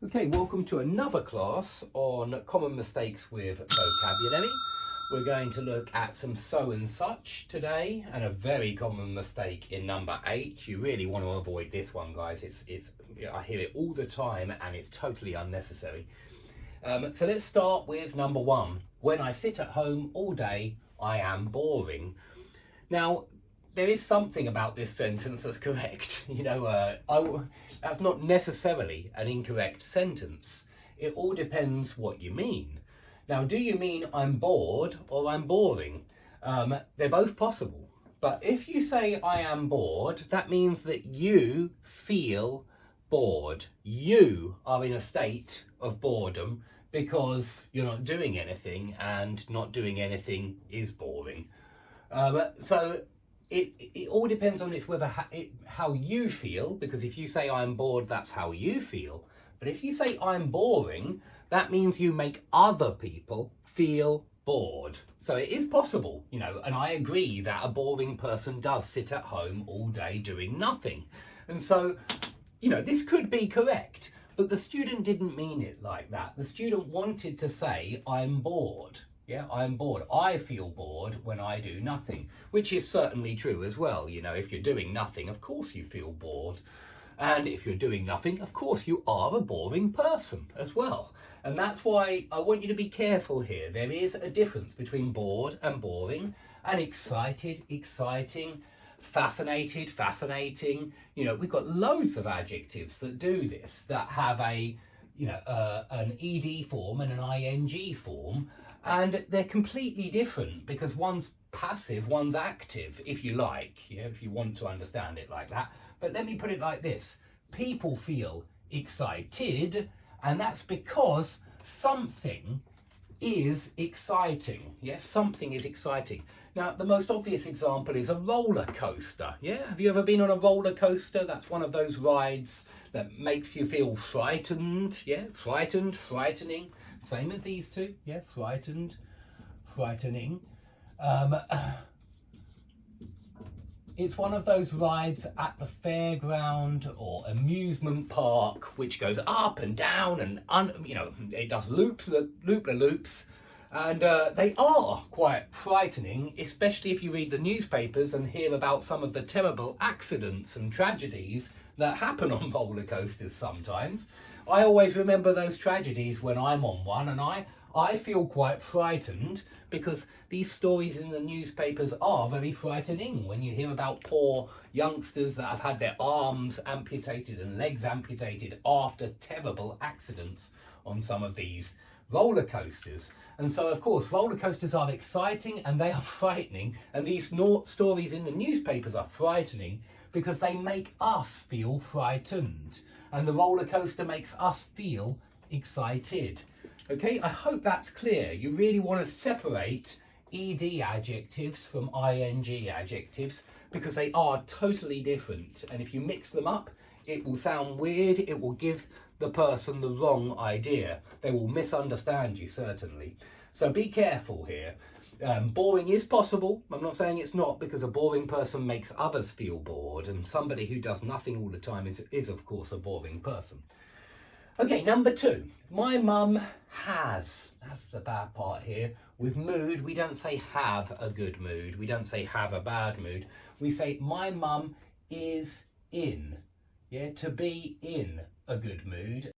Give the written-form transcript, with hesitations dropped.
Okay, welcome to another class on common mistakes with vocabulary. We're going to look at some so and such today, and a very common mistake in number 8. You really want to avoid this one, guys. I hear it all the time and it's totally unnecessary. So let's start with number 1. When I sit at home all day, I am boring. Now, there is something about this sentence that's correct. That's not necessarily an incorrect sentence. It all depends what you mean. Now, do you mean I'm bored or I'm boring? They're both possible. But if you say I am bored, that means that you feel bored. You are in a state of boredom because you're not doing anything, and not doing anything is boring. So it all depends on how you feel, because if you say I'm bored, that's how you feel. But if you say I'm boring, that means you make other people feel bored. So it is possible, and I agree that a boring person does sit at home all day doing nothing. And so, this could be correct, but the student didn't mean it like that. The student wanted to say I'm bored. Yeah, I'm bored. I feel bored when I do nothing, which is certainly true as well. If you're doing nothing, of course you feel bored. And if you're doing nothing, of course you are a boring person as well. And that's why I want you to be careful here. There is a difference between bored and boring, and excited, exciting, fascinated, fascinating. We've got loads of adjectives that do this, that have an ed form and an ing form. And they're completely different because one's passive, one's active, if you like, if you want to understand it like that. But let me put it like this. People feel excited, and that's because something is exciting. Yes, something is exciting. Now, the most obvious example is a roller coaster. Yeah, have you ever been on a roller coaster? That's one of those rides that makes you feel frightened. Yeah, frightened, frightening. Same as these two. Yeah, frightened, frightening. It's one of those rides at the fairground or amusement park, which goes up and down and it does loop-the-loops, and they are quite frightening, especially if you read the newspapers and hear about some of the terrible accidents and tragedies that happen on roller coasters sometimes. I always remember those tragedies when I'm on one, and I feel quite frightened because these stories in the newspapers are very frightening. When you hear about poor youngsters that have had their arms amputated and legs amputated after terrible accidents on some of these roller coasters. And so, of course, roller coasters are exciting and they are frightening, and these stories in the newspapers are frightening because they make us feel frightened, and the roller coaster makes us feel excited. Okay, I hope that's clear. You really want to separate ed adjectives from ing adjectives because they are totally different, and if you mix them up, it will sound weird. It will give the person the wrong idea. They will misunderstand you, certainly. So be careful here. Boring is possible. I'm not saying it's not, because a boring person makes others feel bored, and somebody who does nothing all the time is of course a boring person. Okay, number 2. My mum has. That's the bad part here. With mood, we don't say have a good mood. We don't say have a bad mood. We say my mum is in. Yeah, to be in a good mood.